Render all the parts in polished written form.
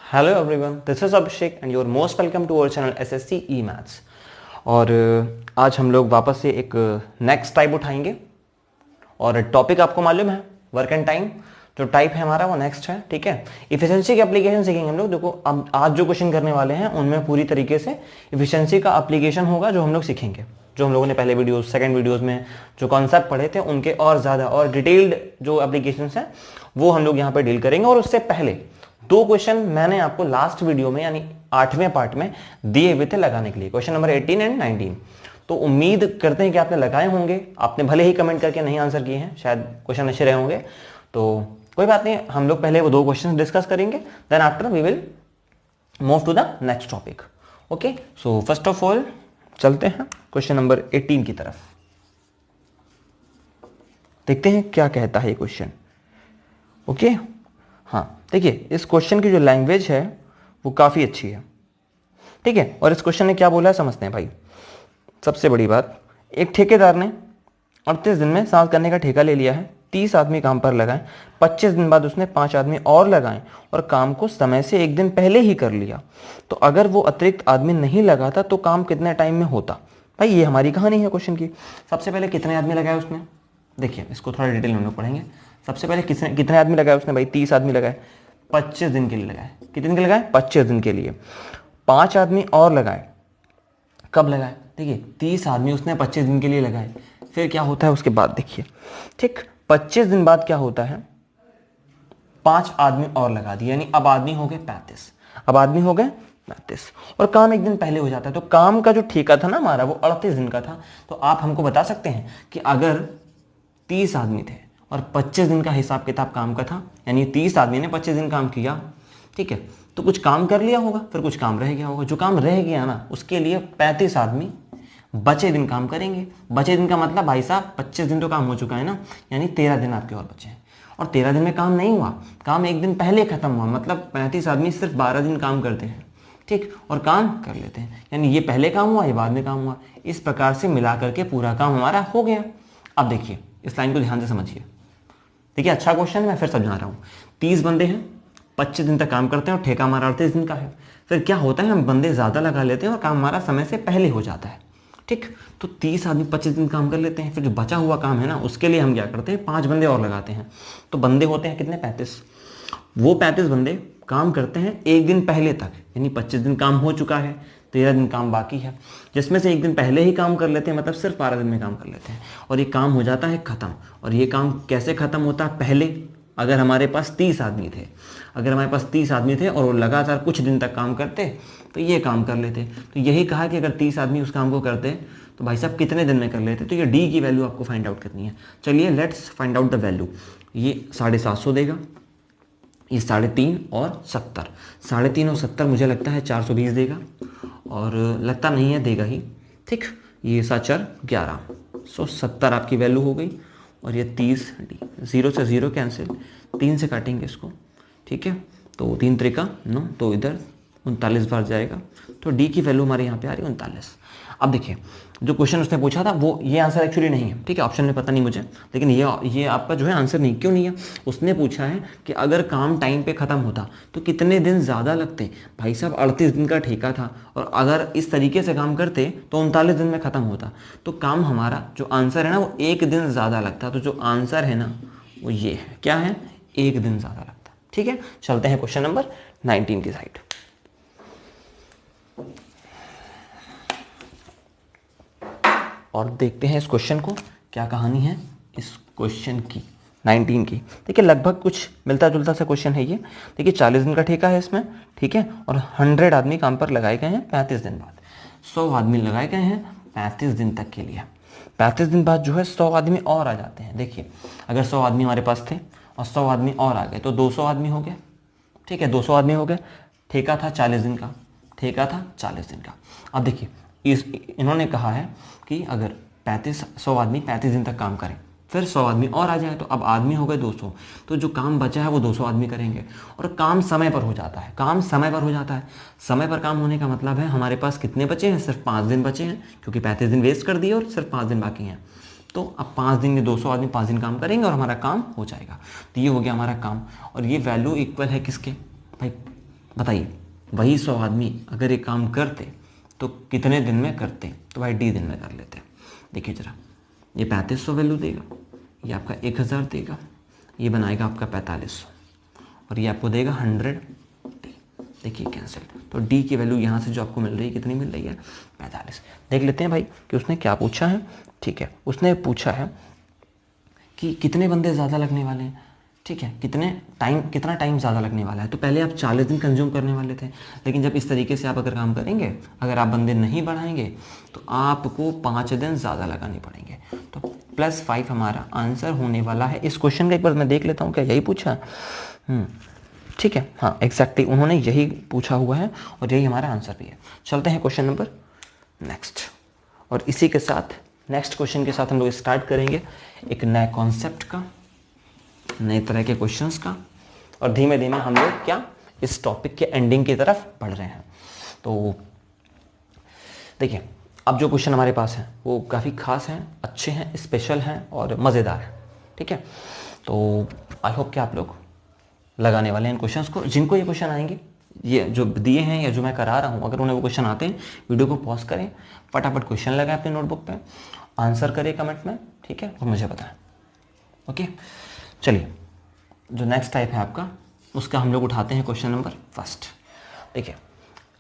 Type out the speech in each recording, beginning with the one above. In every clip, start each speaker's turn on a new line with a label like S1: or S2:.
S1: Hello everyone, this is Abhishek and your most welcome to our channel SSC E maths. और आज हम लोग वापस से एक नेक्स्ट टाइप उठाएंगे और टॉपिक आपको मालूम है वर्क एंड टाइम। जो टाइप है हमारा वो नेक्स्ट है, ठीक है। इफिशिएंसी की एप्लीकेशन सीखेंगे हम लोग। देखो अब आज जो क्वेश्चन करने वाले हैं उनमें पूरी तरीके से इफिशिएंसी का एप्लीकेशन होगा जो हम लोग सीखेंगे। जो हम लोगों ने पहले वीडियोस सेकंड वीडियोस में जो कॉन्सेप्ट पढ़े थे उनके और ज़्यादा और डिटेल्ड जो एप्लीकेशंस हैं वो हम लोग यहाँ पे डील करेंगे। और उससे पहले दो क्वेश्चन मैंने आपको लास्ट वीडियो में यानी 8वें पार्ट में दिए हुए थे लगाने के लिए, क्वेश्चन नंबर 18 एंड 19। तो उम्मीद करते हैं कि आपने लगाए होंगे। आपने भले ही कमेंट करके नहीं आंसर किए हैं, शायद क्वेश्चन अच्छे रहे होंगे, तो कोई बात नहीं। हम लोग पहले वो दो क्वेश्चन डिस्कस करेंगे, then after we will move to the next topic. Okay, so first of all चलते हैं क्वेश्चन नंबर 18 की तरफ। देखते हैं क्या कहता है ये क्वेश्चन। ओके, हाँ देखिए इस क्वेश्चन की जो लैंग्वेज है वो काफ़ी अच्छी है, ठीक है। और इस क्वेश्चन ने क्या बोला है समझते हैं भाई। सबसे बड़ी बात, एक ठेकेदार ने 38 दिन में सांस करने का ठेका ले लिया है। 30 आदमी काम पर लगाएं। 25 दिन बाद उसने 5 आदमी और लगाएं और काम को समय से एक दिन पहले ही कर लिया। तो अगर वो अतिरिक्त आदमी नहीं लगाता तो काम कितने टाइम में होता। भाई ये हमारी कहानी है क्वेश्चन की। सबसे पहले कितने आदमी लगाए उसने, देखिए इसको थोड़ा डिटेल में हम लोग पढ़ेंगे। सबसे पहले कितने आदमी लगाए उसने, भाई 30 आदमी लगाए। 25 दिन के लिए लगाए। कितने दिन के लगाए, 25 दिन के लिए। 5 आदमी और लगाए। कब लगाए, देखिए 30 आदमी उसने 25 दिन के लिए लगाए। फिर क्या होता है उसके बाद देखिए, ठीक 25 दिन बाद क्या होता है, 5 आदमी और लगा दिए, यानी अब आदमी हो गए 35। अब आदमी हो गए 35 और काम एक दिन पहले हो जाता है। तो काम का जो ठेका था ना हमारा वो 38 दिन का था। तो आप हमको बता सकते हैं कि अगर 30 आदमी थे और 25 दिन का हिसाब किताब काम का था, यानी 30 आदमी ने 25 दिन काम किया, ठीक है, तो कुछ काम कर लिया होगा, फिर कुछ काम रह गया होगा। जो काम रह गया ना उसके लिए 35 आदमी बचे दिन काम करेंगे। बचे दिन का मतलब भाई साहब 25 दिन तो काम हो चुका है ना, यानी 13 दिन आपके और बचे हैं। और 13 दिन में काम नहीं हुआ, काम एक दिन पहले खत्म हुआ, मतलब 35 आदमी सिर्फ 12 दिन काम करते हैं, ठीक, और काम कर लेते हैं, यानी ये पहले काम हुआ ये बाद में काम हुआ। इस प्रकार से मिला करके पूरा काम हमारा हो गया। अब देखिए इस लाइन को ध्यान से समझिए। देखिए अच्छा क्वेश्चन है, मैं फिर समझा रहा हूँ। 30 बंदे हैं, 25 दिन तक काम करते हैं और ठेका हमारा 38 दिन का है। फिर क्या होता है, हम बंदे ज़्यादा लगा लेते हैं और काम हमारा समय से पहले हो जाता है, ठीक। तो 30 आदमी 25 दिन काम कर लेते हैं। फिर जो बचा हुआ काम है ना उसके लिए हम क्या करते हैं, 5 बंदे और लगाते हैं। तो बंदे होते हैं कितने, 35। वो 35 बंदे काम करते हैं एक दिन पहले तक, यानी 25 दिन काम हो चुका है, 13 दिन काम बाकी है, जिसमें से एक दिन पहले ही काम कर लेते हैं, मतलब सिर्फ 12 दिन में काम कर लेते हैं और ये काम हो जाता है ख़त्म। और ये काम कैसे ख़त्म होता है, पहले अगर हमारे पास 30 आदमी थे, अगर हमारे पास 30 आदमी थे और वो लगातार कुछ दिन तक काम करते तो ये काम कर लेते। तो यही कहा कि अगर 30 आदमी उस काम को करते तो भाई साहब कितने दिन में कर लेते। तो ये डी की वैल्यू आपको फाइंड आउट करनी है। चलिए let's find out the value. ये 750 देगा, ये 3.5 और 70, 3.5 और 70 मुझे लगता है 420 देगा, और लगता नहीं है देगा ही, ठीक। ये 7 11, 70 आपकी वैल्यू हो गई। और ये 30 डी, 0 से 0 कैंसिल, 3 से काटेंगे इसको, ठीक है। तो 3 त्रिका 9, तो इधर 39 बार जाएगा। तो डी की वैल्यू हमारे यहाँ पे आ रही है 39। अब देखिए जो क्वेश्चन उसने पूछा था वो ये आंसर एक्चुअली नहीं है, ठीक है, ऑप्शन में पता नहीं मुझे, लेकिन ये आपका जो है आंसर नहीं, क्यों नहीं है। उसने पूछा है कि अगर काम टाइम पे ख़त्म होता तो कितने दिन ज़्यादा लगते। भाई साहब 38 दिन का ठेका था और अगर इस तरीके से काम करते तो 39 दिन में ख़त्म होता। तो काम हमारा जो आंसर है ना वो एक दिन ज़्यादा लगता। तो जो आंसर है ना वो ये है, क्या है, एक दिन ज़्यादा लगता, ठीक है। चलते हैं क्वेश्चन नंबर 19 की साइड। और देखते हैं इस क्वेश्चन को, क्या कहानी है इस क्वेश्चन की 19 की। देखिए लगभग कुछ मिलता जुलता सा क्वेश्चन है ये। देखिए 40 दिन का ठेका है इसमें, ठीक है, और 100 आदमी काम पर लगाए गए हैं 35 दिन बाद। 100 आदमी लगाए गए हैं 35 दिन तक के लिए। 35 दिन बाद जो है 100 आदमी और आ जाते हैं। देखिए अगर 100 आदमी हमारे पास थे और 100 आदमी और आ गए तो 200 आदमी हो गए, ठीक है, 200 आदमी हो गए। ठेका था 40 दिन का, ठेका था 40 दिन का। अब देखिए इन्होंने कहा है कि अगर 100 आदमी 35 दिन तक काम करें, फिर 100 आदमी और आ जाए, तो अब आदमी हो गए 200। तो जो काम बचा है वो 200 आदमी करेंगे और काम समय पर हो जाता है। काम समय पर हो जाता है। समय पर काम होने का मतलब है हमारे पास कितने बचे हैं, सिर्फ 5 दिन बचे हैं, क्योंकि 35 दिन वेस्ट कर दिए और सिर्फ 5 दिन बाकी हैं। तो अब 5 दिन में 200 आदमी 5 दिन काम करेंगे और हमारा काम हो जाएगा। तो ये हो गया हमारा काम। और ये वैल्यू इक्वल है किसके, भाई बताइए, वही 100 आदमी अगर ये काम करते तो कितने दिन में करते? तो भाई डी दिन में कर लेते। देखिए जरा, ये 3500 वैल्यू देगा, ये आपका 1000 देगा, ये बनाएगा आपका 4500 और ये आपको देगा 100 डी। देखिए कैंसिल, तो डी की वैल्यू यहाँ से जो आपको मिल रही है कितनी मिल रही है? 45। देख लेते हैं भाई कि उसने क्या पूछा है। ठीक है, उसने पूछा है कि कितने बंदे ज़्यादा लगने वाले हैं। ठीक है, कितना टाइम ज़्यादा लगने वाला है। तो पहले आप 40 दिन कंज्यूम करने वाले थे, लेकिन जब इस तरीके से आप अगर काम करेंगे, अगर आप बंदे नहीं बढ़ाएंगे तो आपको 5 दिन ज़्यादा लगाने पड़ेंगे। तो +5 हमारा आंसर होने वाला है। इस क्वेश्चन का एक बार मैं देख लेता हूँ, क्या यही पूछा? ठीक है, हाँ एग्जैक्टली उन्होंने यही पूछा हुआ है और यही हमारा आंसर भी है। चलते हैं क्वेश्चन नंबर नेक्स्ट, और इसी के साथ नेक्स्ट क्वेश्चन के साथ हम लोग स्टार्ट करेंगे एक नए कॉन्सेप्ट का, नए तरह के क्वेश्चंस का, और धीमे धीमे हम लोग क्या इस टॉपिक के एंडिंग की तरफ बढ़ रहे हैं। तो देखिए, अब जो क्वेश्चन हमारे पास हैं वो काफ़ी खास हैं, अच्छे हैं, स्पेशल हैं और मज़ेदार हैं। ठीक है, तो आई होप कि आप लोग लगाने वाले हैं इन क्वेश्चंस को। जिनको ये क्वेश्चन आएंगे, ये जो दिए हैं या जो मैं करा रहा हूँ, अगर उन्हें वो क्वेश्चन आते हैं, वीडियो को पॉज करें, फटाफट क्वेश्चन लगाएं अपने नोटबुक पे, आंसर करें कमेंट में। ठीक है, और मुझे बताएं। ओके, चलिए, जो नेक्स्ट टाइप है आपका, उसका हम लोग उठाते हैं क्वेश्चन नंबर फर्स्ट। देखिए,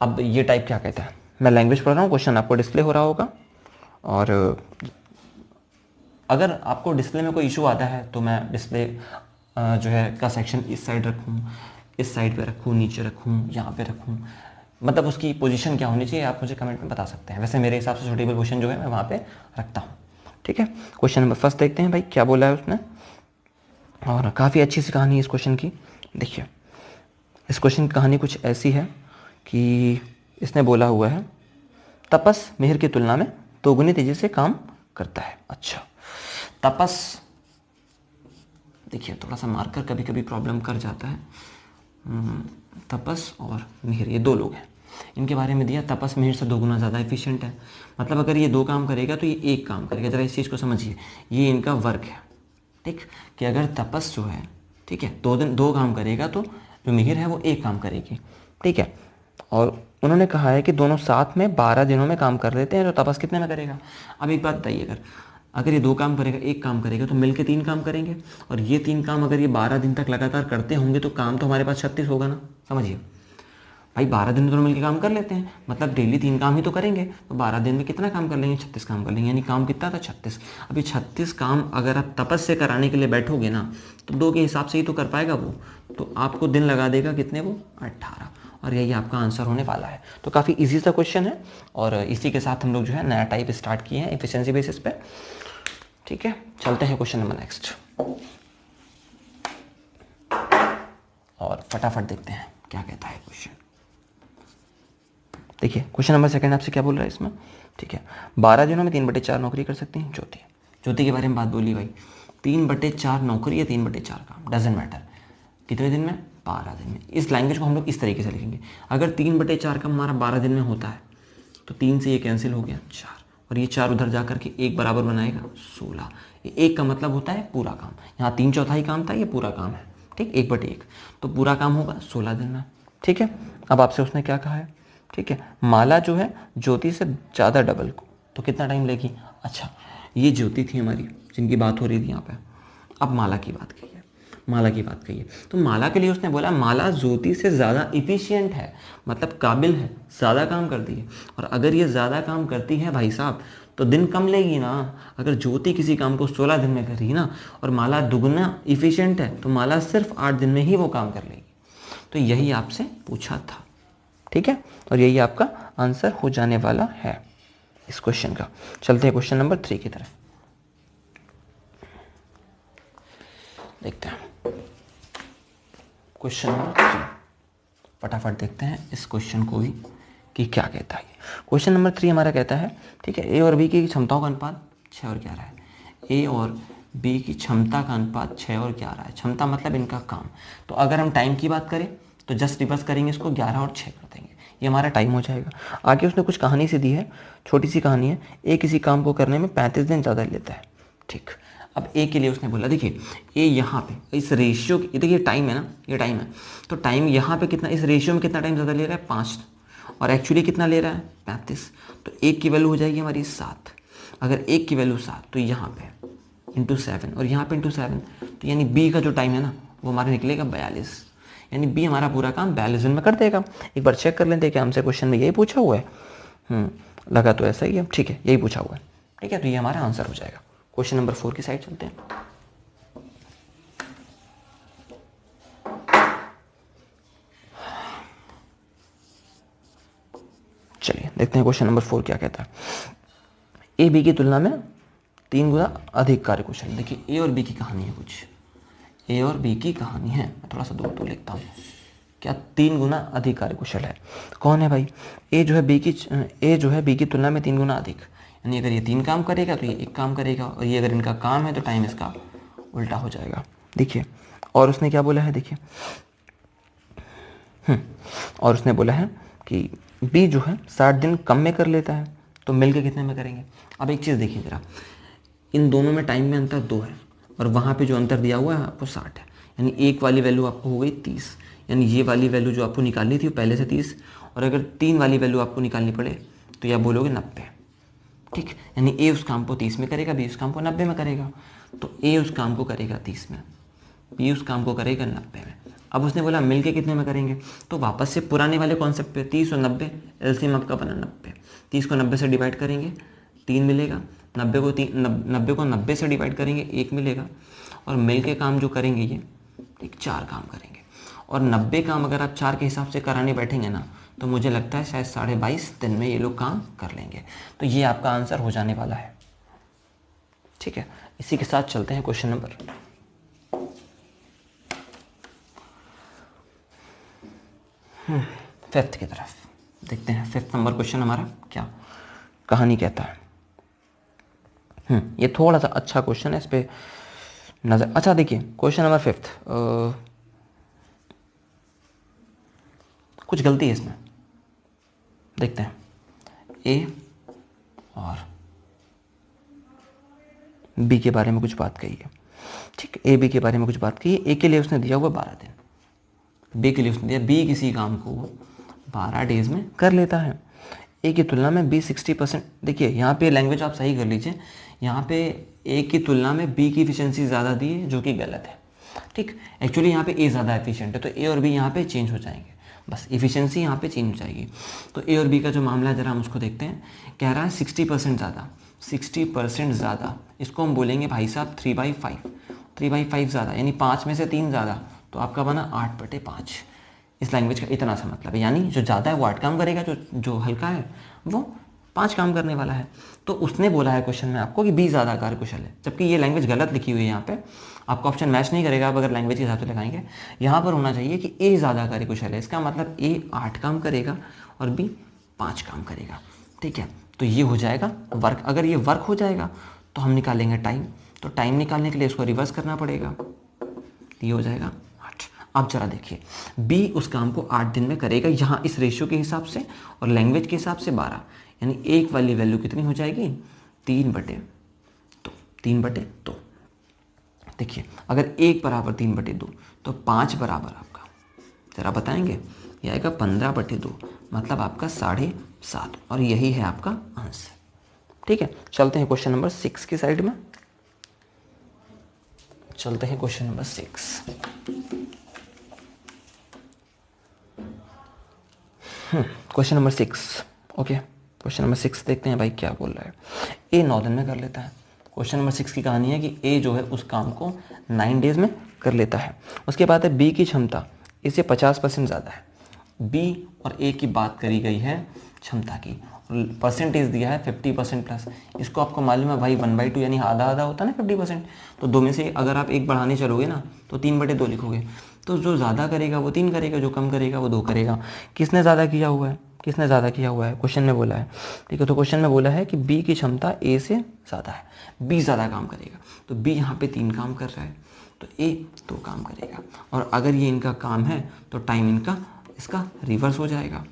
S1: अब ये टाइप क्या कहता है, मैं लैंग्वेज पढ़ रहा हूँ, क्वेश्चन आपको डिस्प्ले हो रहा होगा, और अगर आपको डिस्प्ले में कोई इशू आता है तो मैं डिस्प्ले जो है का सेक्शन इस साइड रखूँ, इस साइड पे रखूँ, नीचे रखूँ, यहाँ पे रखूँ, मतलब उसकी पोजीशन क्या होनी चाहिए आप मुझे कमेंट में बता सकते हैं। वैसे मेरे हिसाब से सूटेबल पोजीशन जो है मैं वहाँ पे रखता हूँ। ठीक है, क्वेश्चन नंबर फर्स्ट देखते हैं भाई क्या बोला है उसने, और काफ़ी अच्छी सी कहानी है इस क्वेश्चन की। देखिए, इस क्वेश्चन की कहानी कुछ ऐसी है कि इसने बोला हुआ है, तपस मिहिर की तुलना में दोगुनी तेजी से काम करता है। अच्छा, तपस, देखिए थोड़ा सा मार्कर कभी कभी प्रॉब्लम कर जाता है। तपस और मिहिर, ये दो लोग हैं, इनके बारे में दिया, तपस मिहिर से 2 गुना ज़्यादा एफिशिएंट है। मतलब अगर ये 2 काम करेगा तो ये 1 काम करेगा। ज़रा इस चीज़ को समझिए, ये इनका वर्क है। ठीक, कि अगर तपस जो है, ठीक है, 2 काम करेगा तो जो मिहिर है वो 1 काम करेगी। ठीक है, और उन्होंने कहा है कि दोनों साथ में 12 दिनों में काम कर लेते हैं, तो तपस कितने में करेगा? अब एक बात बताइए, अगर ये 2 काम करेगा, 1 काम करेगा, तो मिलके 3 काम करेंगे, और ये 3 काम अगर ये 12 दिन तक लगातार करते होंगे तो काम तो हमारे पास 36 होगा ना। समझिए भाई, 12 दिन दोनों मिलकर काम कर लेते हैं, मतलब डेली 3 काम ही तो करेंगे, तो 12 दिन में कितना काम कर लेंगे? 36 काम कर लेंगे, यानी काम कितना था? 36। अभी 36 काम अगर आप तपस से कराने के लिए बैठोगे ना, तो 2 के हिसाब से ही तो कर पाएगा वो, तो आपको दिन लगा देगा कितने? वो 18, और यही आपका आंसर होने वाला है। तो काफ़ी इजी सा क्वेश्चन है, और इसी के साथ हम लोग जो है नया टाइप स्टार्ट किए हैं एफिशिएंसी बेसिस पे। ठीक है, चलते हैं क्वेश्चन नंबर नेक्स्ट, और फटाफट देखते हैं क्या कहता है क्वेश्चन। देखिए, क्वेश्चन नंबर सेकंड आपसे क्या बोल रहा है इसमें। ठीक है, 12 दिनों में 3/4 नौकरी कर सकती हैं ज्योति के बारे में बात बोली भाई। 3/4 नौकरी या 3/4 काम, डजेंट मैटर, कितने दिन में? 12 दिन में। इस लैंग्वेज को हम लोग इस तरीके से लिखेंगे, अगर 3/4 काम हमारा 12 दिन में होता है तो 3 से ये कैंसिल हो गया, 4, और ये 4 उधर जा करके 1 बराबर बनाएगा 16। ये 1 का मतलब होता है पूरा काम, यहाँ 3/4 काम था, ये पूरा काम है। ठीक, 1/1, तो पूरा काम होगा 16 दिन में। ठीक है, अब आपसे उसने क्या कहा है? ठीक है, माला जो है ज्योति से ज़्यादा डबल को, तो कितना टाइम लेगी? अच्छा, ये ज्योति थी हमारी जिनकी बात हो रही थी यहाँ पे, अब माला की बात कही है, माला की बात कही है, तो माला के लिए उसने बोला माला ज्योति से ज़्यादा इफिशियंट है, मतलब काबिल है, ज़्यादा काम करती है। और अगर ये ज़्यादा काम करती है भाई साहब, तो दिन कम लेगी ना। अगर ज्योति किसी काम को 16 दिन में करी ना, और माला दुगना इफिशियंट है, तो माला सिर्फ 8 दिन में ही वो काम कर लेगी। तो यही आपसे पूछा था। ठीक है, और यही आपका आंसर हो जाने वाला है इस क्वेश्चन का। चलते हैं क्वेश्चन नंबर 3 की तरफ, देखते हैं क्वेश्चन नंबर 3। फटाफट देखते हैं इस क्वेश्चन को भी कि क्या कहता है। क्वेश्चन नंबर 3 हमारा कहता है, ठीक है, ए और बी की क्षमताओं का अनुपात 6 और 11 है। ए और बी की क्षमता का अनुपात 6 और 11 है। क्षमता मतलब इनका काम, तो अगर हम टाइम की बात करें तो जस्ट रिवर्स करेंगे इसको, 11 और 6 कर देंगे, ये हमारा टाइम हो जाएगा। आगे उसने कुछ कहानी सी दी है, छोटी सी कहानी है। ए किसी काम को करने में 35 दिन ज़्यादा लेता है। ठीक, अब ए के लिए उसने बोला, देखिए ए यहाँ पे इस रेशियो, देखिए टाइम है ना, ये टाइम है, तो टाइम यहाँ पे कितना, इस रेशियो में कितना टाइम ज़्यादा ले रहा है 5, और एक्चुअली कितना ले रहा है 35, तो एक की वैल्यू हो जाएगी हमारी 7। अगर एक की वैल्यू 7 तो यहाँ पे इंटू 7 और यहाँ पे इंटू 7, तो यानी बी का जो टाइम है ना वो हमारा निकलेगा 42, यानी बी हमारा पूरा काम 42 दिन में कर देगा। एक बार चेक कर लेते हैं क्या हमसे क्वेश्चन में यही पूछा हुआ है। लगा तो ऐसा ही है, ठीक है यही पूछा हुआ है, ठीक है, तो ये हमारा आंसर हो जाएगा। क्वेश्चन नंबर 4 की साइड चलते हैं। चलिए देखते हैं क्वेश्चन नंबर 4 क्या कहता है। ए बी की तुलना में 3 गुना अधिक कार्य कुशल। देखिए ए और बी की कहानी है, कुछ ए और बी की कहानी है, मैं थोड़ा सा दूर लिखता हूँ। क्या 3 गुना अधिक कार्य कुशल है? कौन है भाई? ए जो है बी की तुलना में 3 गुना अधिक, यानी अगर ये 3 काम करेगा तो ये 1 काम करेगा, और ये अगर इनका काम है तो टाइम इसका उल्टा हो जाएगा। देखिए और उसने क्या बोला है, देखिए और उसने बोला है कि बी जो है 60 दिन कम में कर लेता है, तो मिलके कितने में करेंगे? अब एक चीज़ देखिए ज़रा, इन दोनों में टाइम में अंतर 2 है, और वहाँ पे जो अंतर दिया हुआ है आपको 60 है, यानी एक वाली वैल्यू आपको हो गई 30, यानी ये वाली वैल्यू जो आपको निकालनी थी वो पहले से 30, और अगर 3 वाली वैल्यू आपको निकालनी पड़े तो यह बोलोगे 90, ठीक, यानी ए उस काम को 30 में करेगा, बी उस काम को 90 में करेगा। तो ए उस काम को करेगा 30 में, बी उस काम को करेगा 90 में। अब उसने बोला मिलके कितने में करेंगे, तो वापस से पुराने वाले कॉन्सेप्ट पे 30 और 90, एलसीएम आपका बना 90, 30 को 90 से डिवाइड करेंगे 3 मिलेगा, 90 को 90 से डिवाइड करेंगे 1 मिलेगा, और मिलके काम जो करेंगे ये ठीक 4 काम करेंगे, और 90 काम अगर आप 4 के हिसाब से कराने बैठेंगे ना तो मुझे लगता है शायद 22.5 दिन में ये लोग काम कर लेंगे। तो ये आपका आंसर हो जाने वाला है, ठीक है। इसी के साथ चलते हैं क्वेश्चन नंबर 5 की तरफ। देखते हैं 5 नंबर क्वेश्चन हमारा क्या कहानी कहता है। ये थोड़ा सा अच्छा क्वेश्चन है, इस पे नजर। अच्छा देखिए क्वेश्चन नंबर 5 कुछ गलती है इसमें, देखते हैं। ए और बी के बारे में कुछ बात कही है, ठीक, ए बी के बारे में कुछ बात कही है। ए के लिए उसने दिया हुआ 12 दिन, बी के लिए उसने दिया, बी किसी काम को 12 डेज में कर लेता है। ए की तुलना में बी 60%, देखिए यहाँ पे लैंग्वेज आप सही कर लीजिए, यहाँ पे ए की तुलना में बी की इफिशिएंसी ज़्यादा दी है, जो कि गलत है, ठीक। एक्चुअली यहाँ पे ए ज़्यादा एफिशिएंट है, तो ए और बी यहाँ पे चेंज हो जाएंगे, बस इफिशिएंसी यहाँ पे चेंज हो जाएगी। तो ए और बी का जो मामला है ज़रा हम उसको देखते हैं। कह रहा है 60% ज़्यादा, 60% ज़्यादा, इसको हम बोलेंगे भाई साहब 3/5, 3/5 ज़्यादा, यानी 5 में से 3 ज़्यादा, तो आपका बना 8/5। इस लैंग्वेज का इतना सा मतलब है, यानी जो ज़्यादा है वो 8 काम करेगा, जो हल्का है वो 5 काम करने वाला है। तो उसने बोला है क्वेश्चन में आपको कि बी ज़्यादा कार्यकुशल है, जबकि ये लैंग्वेज गलत लिखी हुई है। यहाँ पे आपका ऑप्शन मैच नहीं करेगा, आप अगर लैंग्वेज के हिसाब से लगाएंगे। यहाँ पर होना चाहिए कि ए ज़्यादा कार्यकुशल है, इसका मतलब ए 8 काम करेगा और बी 5 काम करेगा, ठीक है। तो ये हो जाएगा वर्क। अगर ये वर्क हो जाएगा तो हम निकालेंगे टाइम, तो टाइम निकालने के लिए इसको रिवर्स करना पड़ेगा, ये हो जाएगा 8। अब जरा देखिए बी उस काम को 8 दिन में करेगा, यहाँ इस रेशियो के हिसाब से और लैंग्वेज के हिसाब से 12, यानी एक वाली वैल्यू कितनी हो जाएगी 3/2, 3/2। देखिए अगर 1 बराबर 3/2 तो 5 बराबर आपका, जरा बताएंगे, यह आएगा 15/2, मतलब आपका 7.5, और यही है आपका आंसर, ठीक है। चलते हैं क्वेश्चन नंबर 6 की साइड में, चलते हैं question number 6। Question number 6, okay. Question number 6 देखते हैं भाई क्या बोल रहा है। ए 9 दिन में कर लेता है। क्वेश्चन नंबर 6 की कहानी है कि ए जो है उस काम को 9 डेज में कर लेता है। उसके बाद है बी की क्षमता इससे 50% ज़्यादा है। बी और ए की बात करी गई है क्षमता की, परसेंटेज दिया है 50% प्लस। इसको आपको मालूम है भाई 1/2 यानी आधा आधा होता है ना 50%, तो 2 में से अगर आप 1 बढ़ाने चलोगे ना तो 3/2 लिखोगे, तो जो ज़्यादा करेगा वो 3 करेगा, जो कम करेगा वो 2 करेगा। किसने ज़्यादा किया हुआ है, किसने ज़्यादा किया हुआ है, क्वेश्चन में बोला है, ठीक है। तो क्वेश्चन में बोला है कि बी की क्षमता ए से ज़्यादा है, बी ज़्यादा काम करेगा, तो बी यहाँ पे 3 काम कर रहा है, तो ए 2 काम करेगा, और अगर ये इनका काम है तो टाइम इनका इसका रिवर्स हो जाएगा।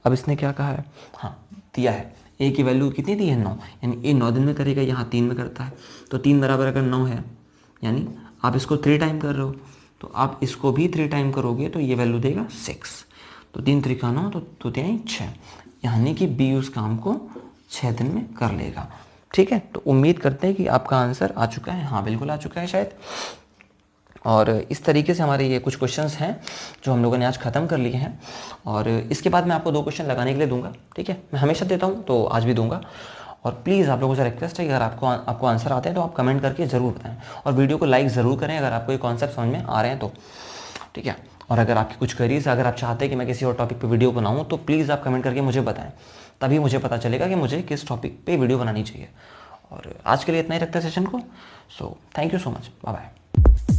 S1: अब इसने क्या कहा है, हाँ दिया है ए की वैल्यू कितनी दी है 9, यानी ए 9 दिन में करेगा, यहाँ 3 में करता है, तो 3 बराबर अगर 9 है, यानी आप इसको 3 टाइम कर रहे हो, तो आप इसको भी 3 टाइम करोगे तो ये वैल्यू देगा 6, तो 3 3 9 तो 3 6, यानी कि बी उस काम को 6 दिन में कर लेगा। ठीक है, तो उम्मीद करते हैं कि आपका आंसर आ चुका है। हाँ बिल्कुल आ चुका है शायद। और इस तरीके से हमारे ये कुछ क्वेश्चंस हैं जो हम लोगों ने आज ख़त्म कर लिए हैं, और इसके बाद मैं आपको 2 क्वेश्चन लगाने के लिए दूंगा। ठीक है, मैं हमेशा देता हूँ तो आज भी दूंगा। और प्लीज़ आप लोगों से रिक्वेस्ट है कि अगर आपको आंसर आते हैं तो आप कमेंट करके ज़रूर बताएं, और वीडियो को लाइक ज़रूर करें अगर आपको ये कॉन्सेप्ट समझ में आ रहे हैं तो। ठीक है, और अगर आपकी कुछ क्वेरीज, अगर आप चाहते हैं कि मैं किसी और टॉपिक पे वीडियो बनाऊँ, तो प्लीज़ आप कमेंट करके मुझे बताएं, तभी मुझे पता चलेगा कि मुझे किस टॉपिक पे वीडियो बनानी चाहिए। और आज के लिए इतना ही रखते हैं सेशन को। So thank you so much, bye bye.